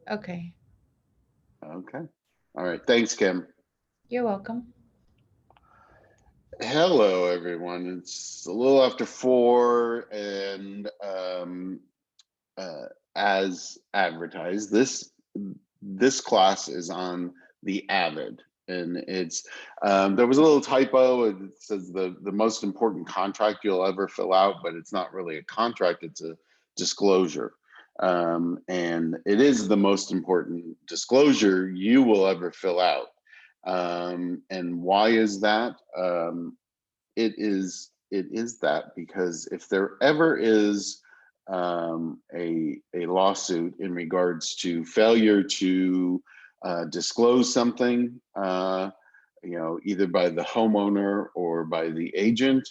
Okay. Okay. All right. Thanks, Kim. You're welcome. Hello, everyone. It's a little after 4, and uh, as advertised, this class is on the Avid, and it's there was a little typo. It says the most important contract you'll ever fill out, but it's not really a contract. It's a disclosure, and it is the most important disclosure you will ever fill out. And why is that? It is that because if there ever is a lawsuit in regards to failure to disclose something, either by the homeowner or by the agent,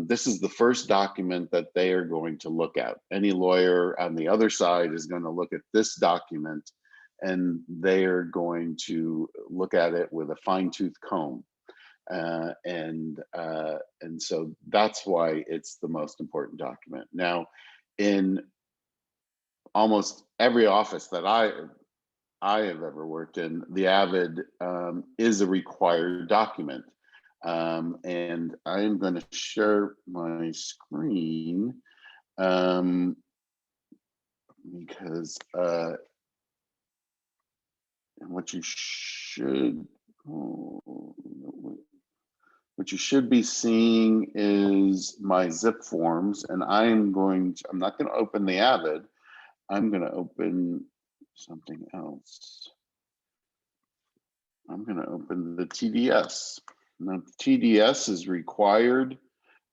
this is the first document that they are going to look at. Any lawyer on the other side is going to look at this document, and they are going to look at it with a fine-tooth comb, and so that's why it's the most important document. Now, in almost every office that I have ever worked in, the Avid is a required document, and I am going to share my screen, um, because what you should. Oh, what you should be seeing is my zip forms, and I'm not going to open the Avid. I'm going to open something else. I'm going to open the TDS. Now, the TDS is required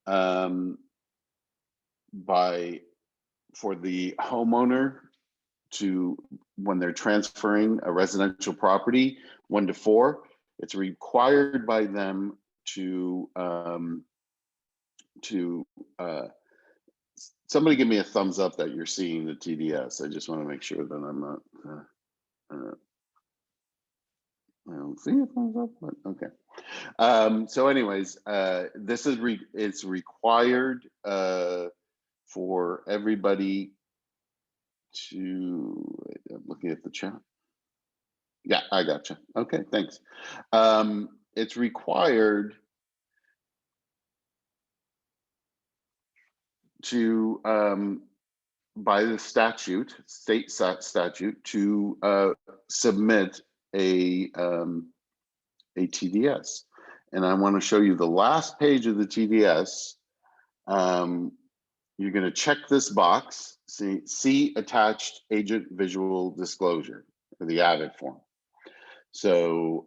um, by for the homeowner to, when they're transferring a residential property 1 to 4, it's required by them to somebody give me a thumbs up that you're seeing the TDS. I just want to make sure that I'm not. Uh, I don't see a thumbs up, but okay. So, anyways, it's required for everybody to. I'm looking at the chat. Yeah, I gotcha. Okay, thanks. It's required to by the state statute, to submit a TDS. And I want to show you the last page of the TDS. Um, you're going to check this box, see attached agent visual disclosure, or the Avid form. So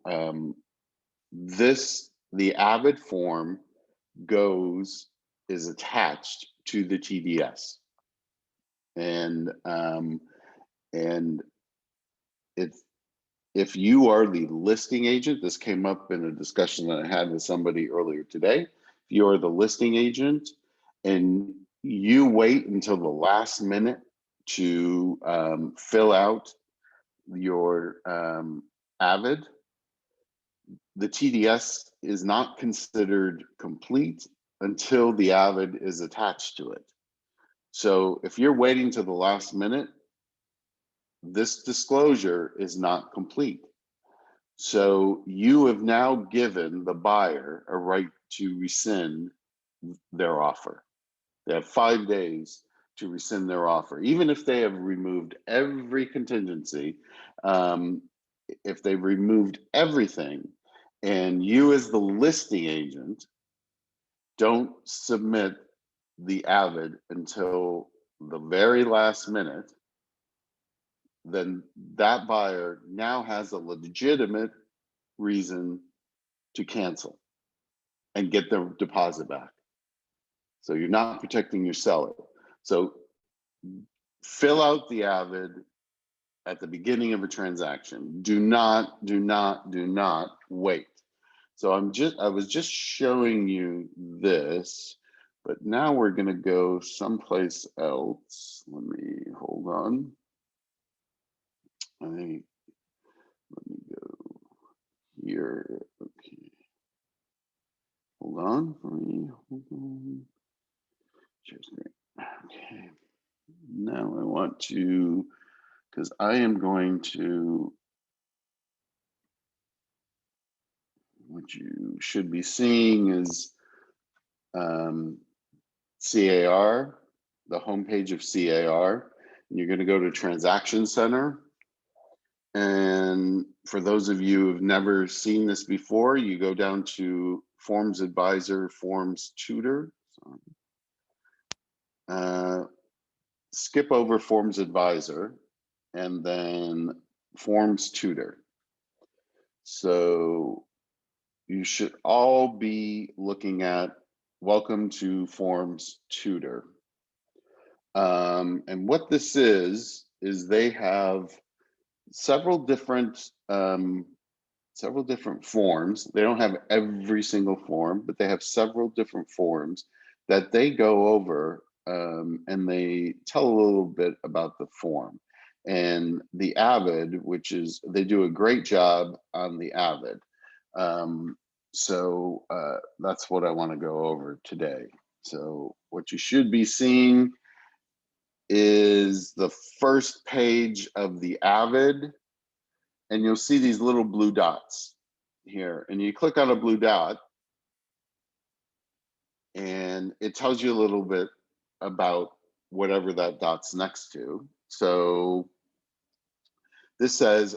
the Avid form is attached to the TDS, and and it's if you are the listing agent. This came up in a discussion that I had with somebody earlier today. If you're the listing agent and you wait until the last minute to fill out your Avid, the TDS is not considered complete until the Avid is attached to it. So if you're waiting to the last minute, this disclosure is not complete. So you have now given the buyer a right to rescind their offer. They have 5 days to rescind their offer, even if they have removed every contingency. Um, if they've removed everything, and you, as the listing agent, don't submit the Avid until the very last minute, then that buyer now has a legitimate reason to cancel and get their deposit back. So you're not protecting your seller. So fill out the Avid at the beginning of a transaction. Do not wait. So I was just showing you this, but now we're going to go someplace else. Let me hold on. Let me go here. Okay. Hold on for me. Hold on. Share screen. Okay. Now I want to, because I am going to, what you should be seeing is CAR, the homepage of CAR. And you're going to go to Transaction Center. And for those of you who've never seen this before, you go down to Forms Advisor, Forms Tutor. Skip over Forms Advisor and then Forms Tutor. So you should all be looking at Welcome to Forms Tutor. And what this is they have several different forms. They don't have every single form, but they have several different forms that they go over, and they tell a little bit about the form. And the Avid, which is, they do a great job on the Avid. So that's what I want to go over today. So what you should be seeing is the first page of the Avid, and you'll see these little blue dots here, and you click on a blue dot and it tells you a little bit about whatever that dot's next to. So this says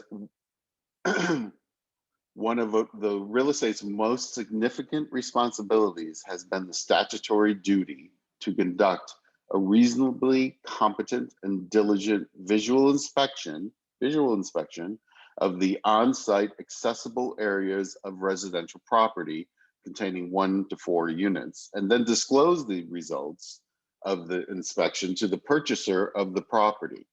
one of the real estate's most significant responsibilities has been the statutory duty to conduct a reasonably competent and diligent visual inspection of the on-site accessible areas of residential property containing 1 to 4 units, and then disclose the results of the inspection to the purchaser of the property.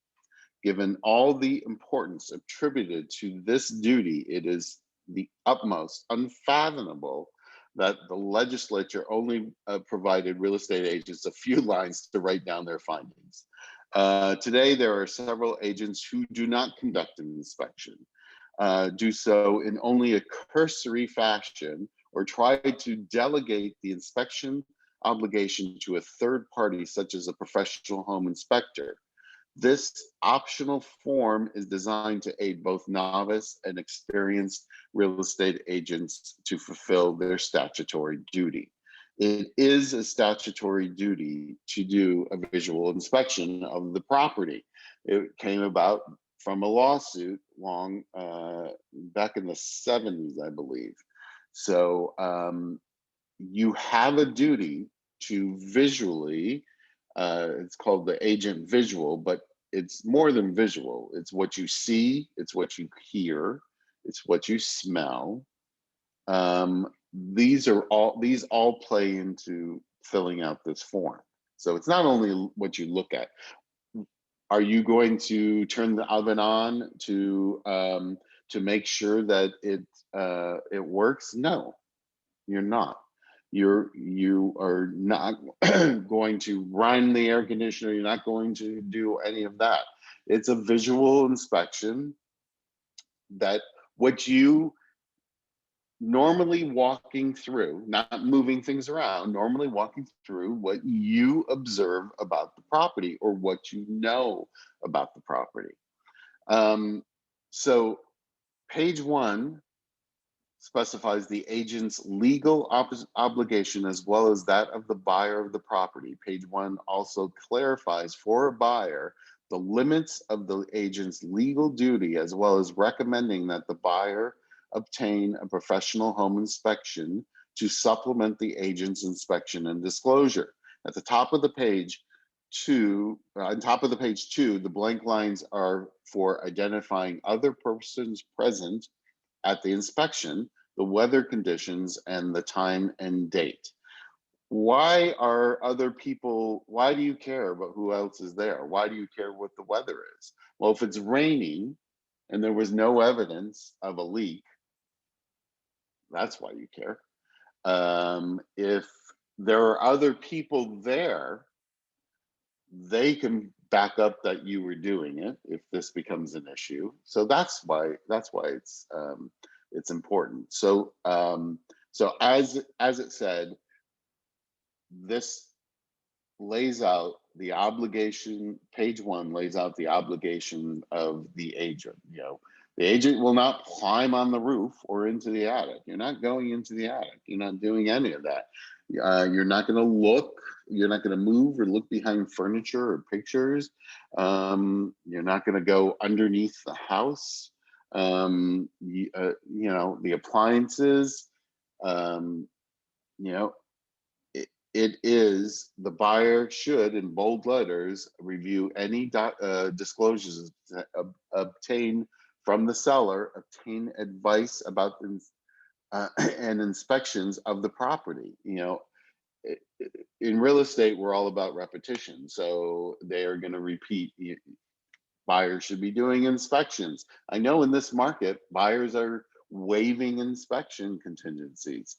Given all the importance attributed to this duty, it is the utmost unfathomable that the legislature only provided real estate agents a few lines to write down their findings. Today, there are several agents who do not conduct an inspection, do so in only a cursory fashion, or try to delegate the inspection obligation to a third party, such as a professional home inspector. This optional form is designed to aid both novice and experienced real estate agents to fulfill their statutory duty. It is a statutory duty to do a visual inspection of the property. It came about from a lawsuit long back in the 70s, I believe. So you have a duty to visually, it's called the agent visual, but it's more than visual. It's what you see, it's what you hear, it's what you smell. These all play into filling out this form. So it's not only what you look at. Are you going to turn the oven on to make sure that it works? No, you're not. You are not going to run the air conditioner. You're not going to do any of that. It's a visual inspection that what you normally walking through, not moving things around, normally walking through what you observe about the property or what you know about the property. So page 1 specifies the agent's legal obligation as well as that of the buyer of the property. Page 1 also clarifies for a buyer the limits of the agent's legal duty, as well as recommending that the buyer obtain a professional home inspection to supplement the agent's inspection and disclosure. At the top of the page, on top of the page 2, the blank lines are for identifying other persons present at the inspection, the weather conditions, and the time and date. Why are other people, why do you care about who else is there? Why do you care what the weather is? Well, if it's raining and there was no evidence of a leak, that's why you care. If there are other people there, they can back up that you were doing it if this becomes an issue. So that's why it's important. So so as it said, this lays out the obligation. Page 1 lays out the obligation of the agent. The agent will not climb on the roof or into the attic. You're not going into the attic. You're not doing any of that. You're not going to look. You're not going to move or look behind furniture or pictures. You're not going to go underneath the house. The appliances. It is, the buyer should, in bold letters, review any disclosures obtained from the seller, obtain advice about and inspections of the property. In real estate, we're all about repetition, so they are going to repeat. Buyers should be doing inspections. I know in this market, buyers are waiving inspection contingencies.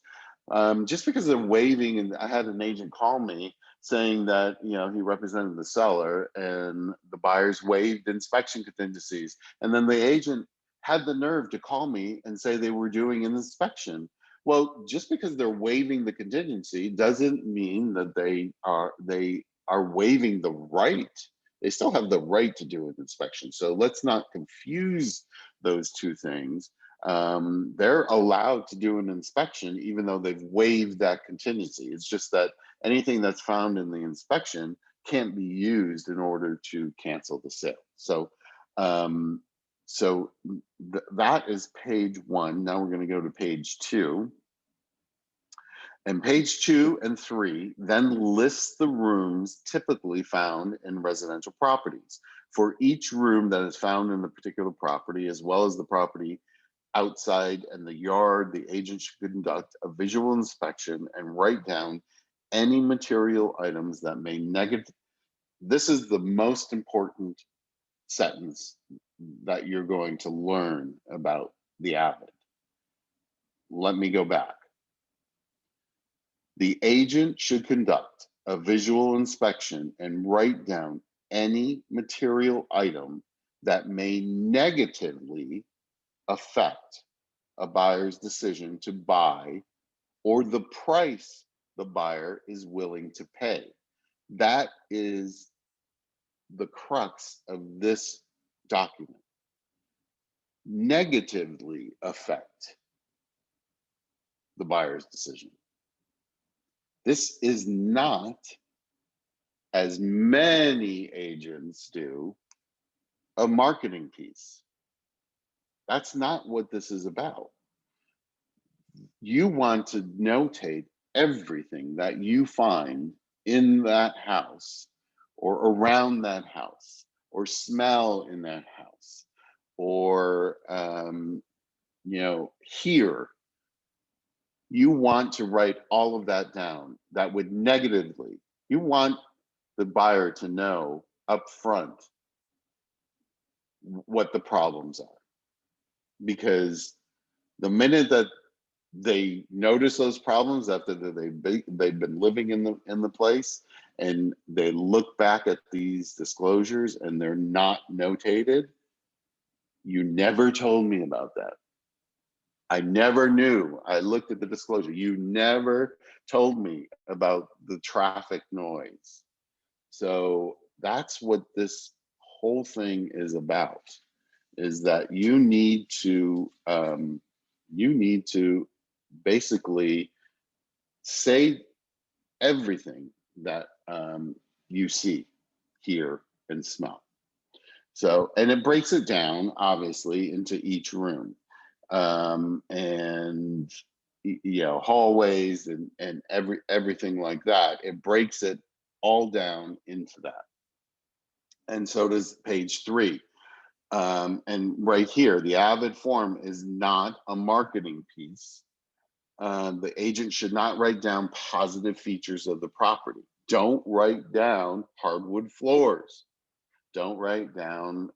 Just because they're waiving, and I had an agent call me saying that he represented the seller and the buyers waived inspection contingencies, and then the agent had the nerve to call me and say they were doing an inspection. Well, just because they're waiving the contingency doesn't mean that they are waiving the right. They still have the right to do an inspection. So let's not confuse those two things. They're allowed to do an inspection even though they've waived that contingency. It's just that anything that's found in the inspection can't be used in order to cancel the sale. So that is page 1. Now we're going to go to page 2. And page 2 and 3 then lists the rooms typically found in residential properties. For each room that is found in the particular property, as well as the property outside and the yard, the agent should conduct a visual inspection and write down any material items that may negative. This is the most important sentence that you're going to learn about the Avid. Let me go back. The agent should conduct a visual inspection and write down any material item that may negatively affect a buyer's decision to buy or the price the buyer is willing to pay. That is the crux of this document. Negatively affect the buyer's decision. This is not, as many agents do, a marketing piece. That's not what this is about. You want to notate everything that you find in that house or around that house or smell in that house or hear. You want to write all of that down. That would negatively, you want the buyer to know up front what the problems are. Because the minute that they notice those problems after they've been living in the place and they look back at these disclosures and they're not notated, you never told me about that. I never knew. I looked at the disclosure. You never told me about the traffic noise. So that's what this whole thing is about, is that you need to basically say everything that you see, hear, and smell. So, and it breaks it down obviously into each room. And hallways and everything like that. It breaks it all down into that. And so does page 3. And right here, the Avid form is not a marketing piece. The agent should not write down positive features of the property. Don't write down hardwood floors. Don't write down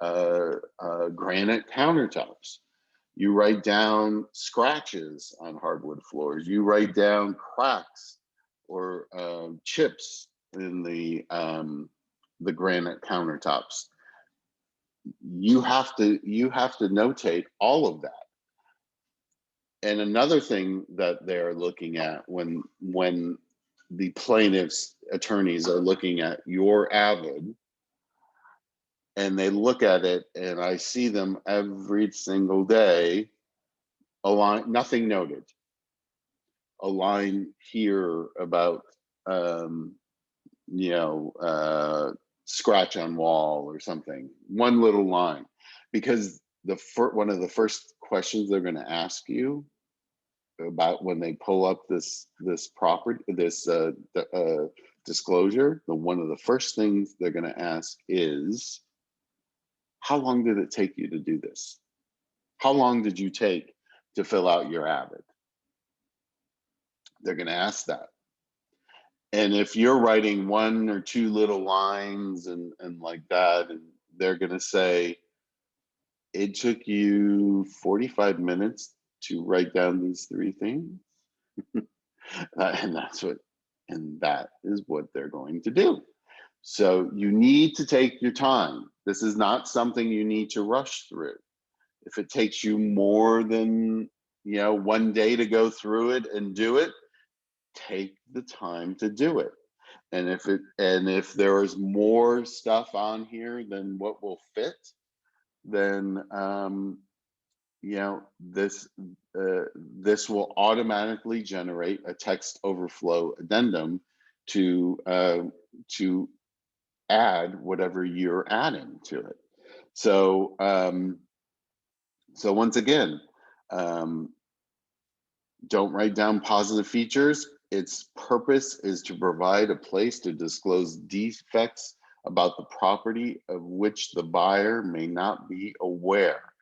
granite countertops. You write down scratches on hardwood floors. You write down cracks or chips in the granite countertops. You have to notate all of that. And another thing that they're looking at when the plaintiff's attorneys are looking at your Avid, and they look at it, and I see them every single day, a line, nothing noted, a line here about, you know, scratch on wall or something, one little line, because one of the first questions they're going to ask you about when they pull up this property, this disclosure, one of the first things they're going to ask is, how long did it take you to do this? How long did you take to fill out your Avid? They're going to ask that. And if you're writing one or two little lines and like that, and they're going to say, it took you 45 minutes to write down these three things. And that is what they're going to do. So you need to take your time. This is not something you need to rush through. If it takes you more than, you know, one day to go through it and do it, take the time to do it. And if there is more stuff on here than what will fit, then you know, this will automatically generate a text overflow addendum to add whatever you're adding to it. So so once again, don't write down positive features. Its purpose is to provide a place to disclose defects about the property of which the buyer may not be aware.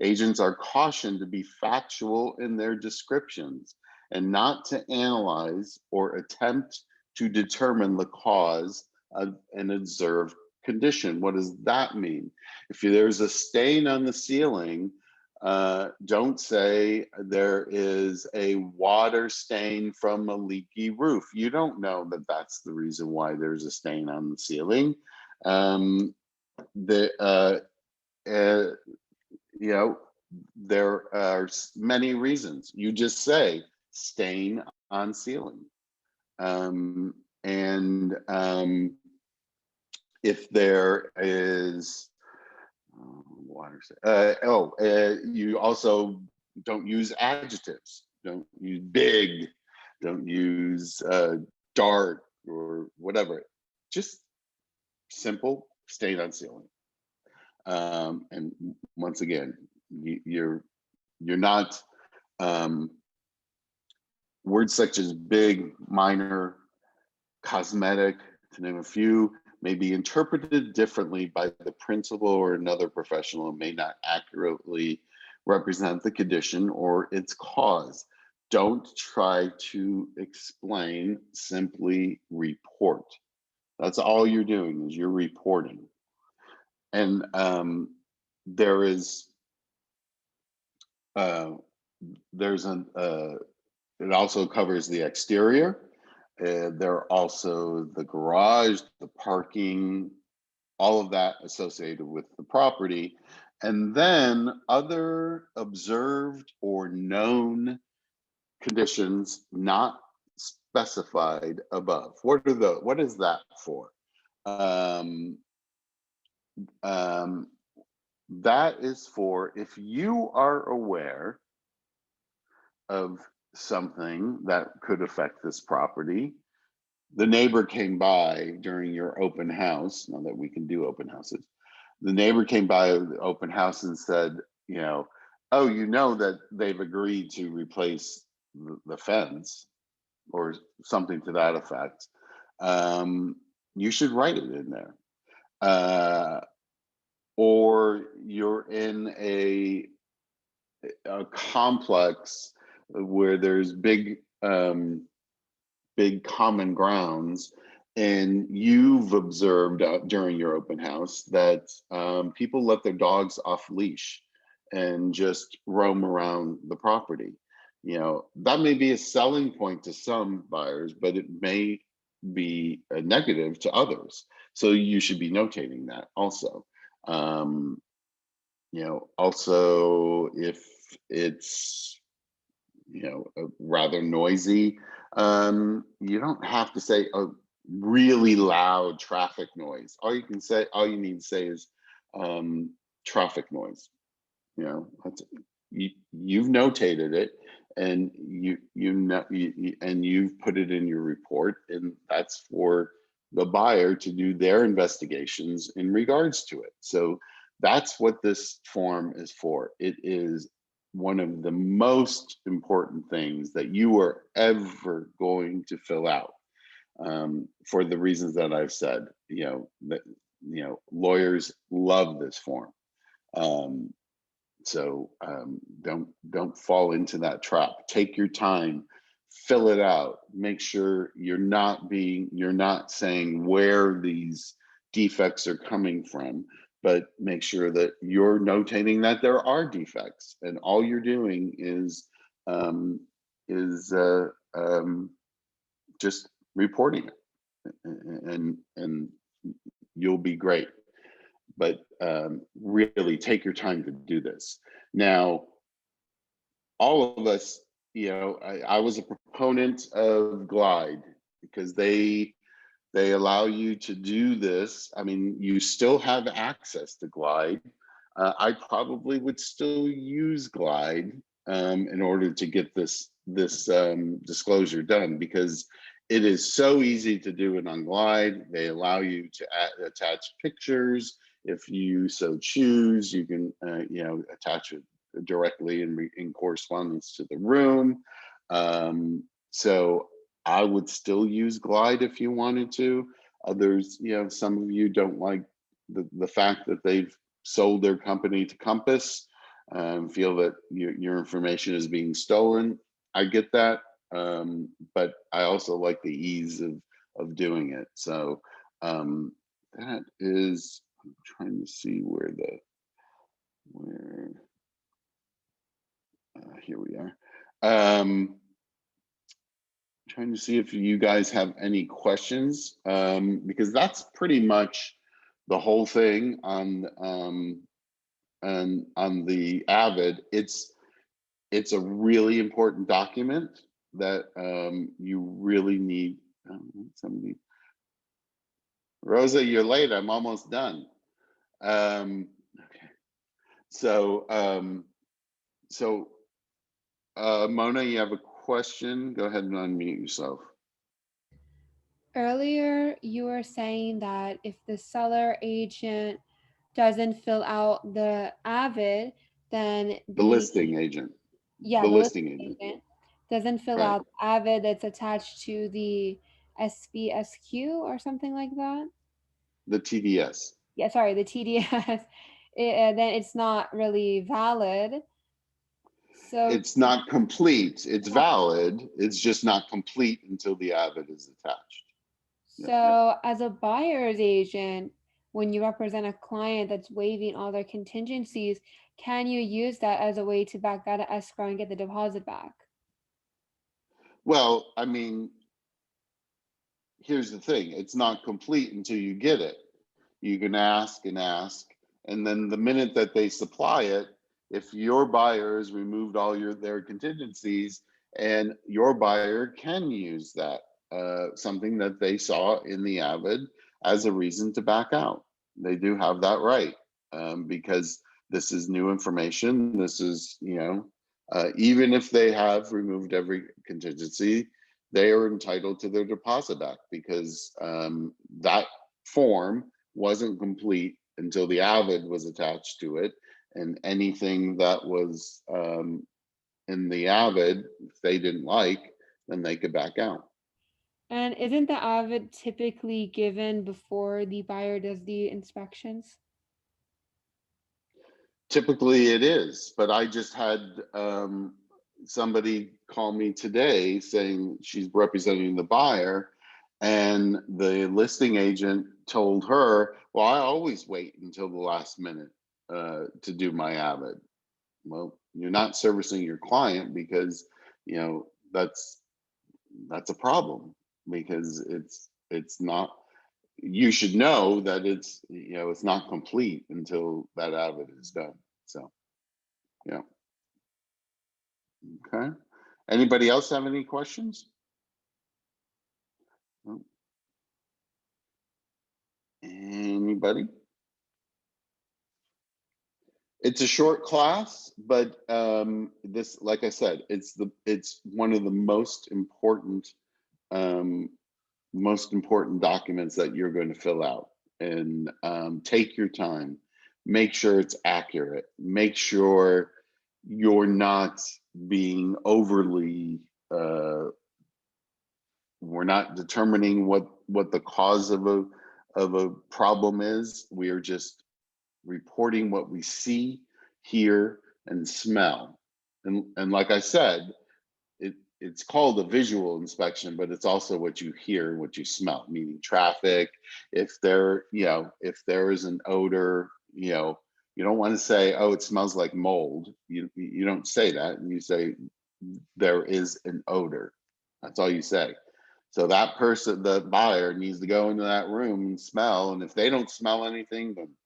Agents are cautioned to be factual in their descriptions and not to analyze or attempt to determine the cause of an observed condition. What does that mean? If there's a stain on the ceiling, don't say there is a water stain from a leaky roof. You don't know that that's the reason why there's a stain on the ceiling. You know, there are many reasons. You just say stain on ceiling. If there is you also don't use adjectives. Don't use big. Don't use dark or whatever. Just simple stain on ceiling. And once again, you're not words such as big, minor, cosmetic, to name a few, may be interpreted differently by the principal or another professional and may not accurately represent the condition or its cause. Don't try to explain, simply report. That's all you're doing, is you're reporting. And it also covers the exterior. There are also the garage, the parking, all of that associated with the property. And then other observed or known conditions not specified above. What is that for? That is for if you are aware of something that could affect this property. The neighbor came by during your open house, now that we can do open houses. The neighbor came by the open house and said, you know, oh, you know that they've agreed to replace the fence or something to that effect. You should write it in there. Or you're in a complex where there's big common grounds, and you've observed during your open house that people let their dogs off leash and just roam around the property. You know, that may be a selling point to some buyers, but it may be a negative to others. So you should be notating that also. You know, also if it's, you know, rather noisy, You don't have to say a really loud traffic noise. All you need to say is traffic noise. You know, you've notated it, and and you've put it in your report, and that's for the buyer to do their investigations in regards to it. So that's what this form is for. It is one of the most important things that you are ever going to fill out, for the reasons that I've said. Lawyers love this form. Um, so don't fall into that trap. Take your time, fill it out. Make sure you're not saying where these defects are coming from, but make sure that you're notating that there are defects, and all you're doing um, is just reporting it, and you'll be great. But really take your time to do this. Now, all of us, I was a proponent of Glide because they allow you to do this. I mean, you still have access to Glide. I probably would still use Glide in order to get this disclosure done, because it is so easy to do it on Glide. They allow you to attach pictures. If you so choose, you can attach it directly in correspondence to the room. So I would still use Glide if you wanted to. Others, some of you don't like the fact that they've sold their company to Compass, feel that your information is being stolen. I get that, but I also like the ease of doing it. So that is, I'm trying to see where here we are. Trying to see if you guys have any questions, because that's pretty much the whole thing on the Avid. It's a really important document that you really need. Somebody, Rosa, you're late. I'm almost done. Okay. So Mona, you have a question? Go ahead and unmute yourself. Earlier, you were saying that if the seller agent doesn't fill out the AVID, then The listing agent. yeah, The the listing listing agent. agent doesn't fill Right. out the AVID that's attached to the SBSQ or something like that. The TDS. Yeah, sorry, the TDS. Then it's not really valid. So It's not complete. It's valid. It's just not complete until the Avid is attached. Yep. So, as a buyer's agent, when you represent a client that's waiving all their contingencies, can you use that as a way to back out of escrow and get the deposit back? Well, I mean, here's the thing. It's not complete until you get it. You can ask and ask, and then the minute that they supply it, if your buyer has removed all their contingencies, and your buyer can use that, something that they saw in the Avid, as a reason to back out. They do have that right, because this is new information. This is, even if they have removed every contingency, they are entitled to their deposit back, because that form wasn't complete until the Avid was attached to it, and anything that was in the Avid, if they didn't like, then they could back out. And isn't the AVID typically given before the buyer does the inspections? Typically it is, but I just had somebody call me today saying she's representing the buyer, and the listing agent told her, well, I always wait until the last minute to do my Avid. Well, you're not servicing your client, because that's a problem, because it's not, you should know that it's not complete until that Avid is done. So yeah. Okay. Anybody else have any questions? Anybody? It's a short class, but this, like I said, it's one of the most important documents that you're going to fill out. And take your time, make sure it's accurate, make sure you're not being overly we're not determining what the cause of a problem is. We are just reporting what we see, hear, and smell. And like I said, it's called a visual inspection, but it's also what you hear and what you smell, meaning traffic. If there is an odor, you don't want to say, oh, it smells like mold. You don't say that. You say there is an odor. That's all you say. So that person, the buyer, needs to go into that room and smell. And if they don't smell anything, then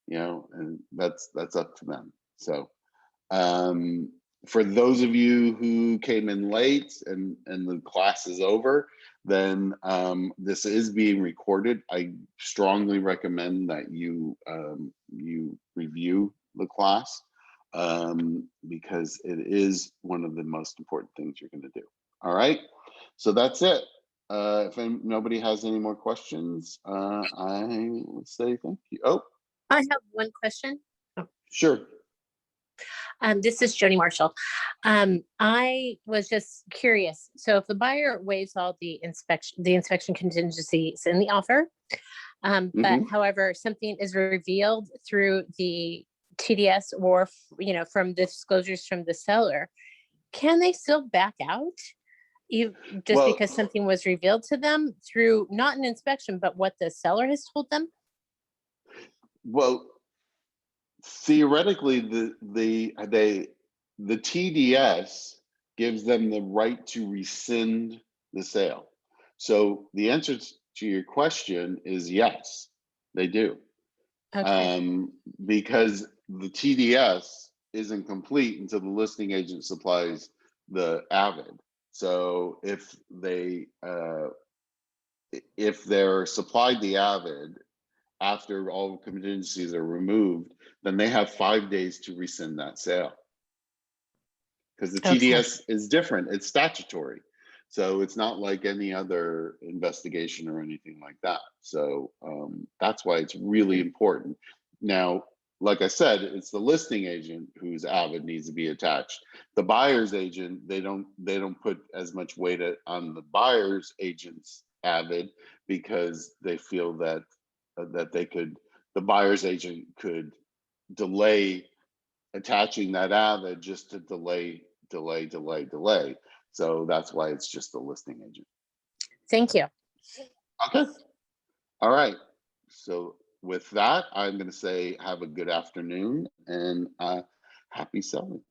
and that's up to them. So for those of you who came in late and the class is over, then this is being recorded. I strongly recommend that you review the class because it is one of the most important things you're going to do. All right, so that's it. If nobody has any more questions, I will say thank you. Oh, I have one question. sure. This is Joni Marshall. I was just curious. So if the buyer waives all the inspection contingencies in the offer, but however, something is revealed through the TDS or, from the disclosures from the seller, can they still back out? Because something was revealed to them through not an inspection, but what the seller has told them? Well, theoretically, the TDS gives them the right to rescind the sale. So the answer to your question is yes, they do. Okay. Because the TDS isn't complete until the listing agent supplies the avid. So if they're supplied the avid after all contingencies are removed, then they have 5 days to rescind that sale. Because the TDS is different, it's statutory. So it's not like any other investigation or anything like that. So that's why it's really important. Now, like I said, it's the listing agent whose avid needs to be attached. The buyer's agent, they don't put as much weight on the buyer's agent's avid because they feel that the buyer's agent could delay attaching that avid just to delay. So that's why it's just the listing agent. Thank you. Okay. All right. So with that, I'm going to say have a good afternoon and happy selling.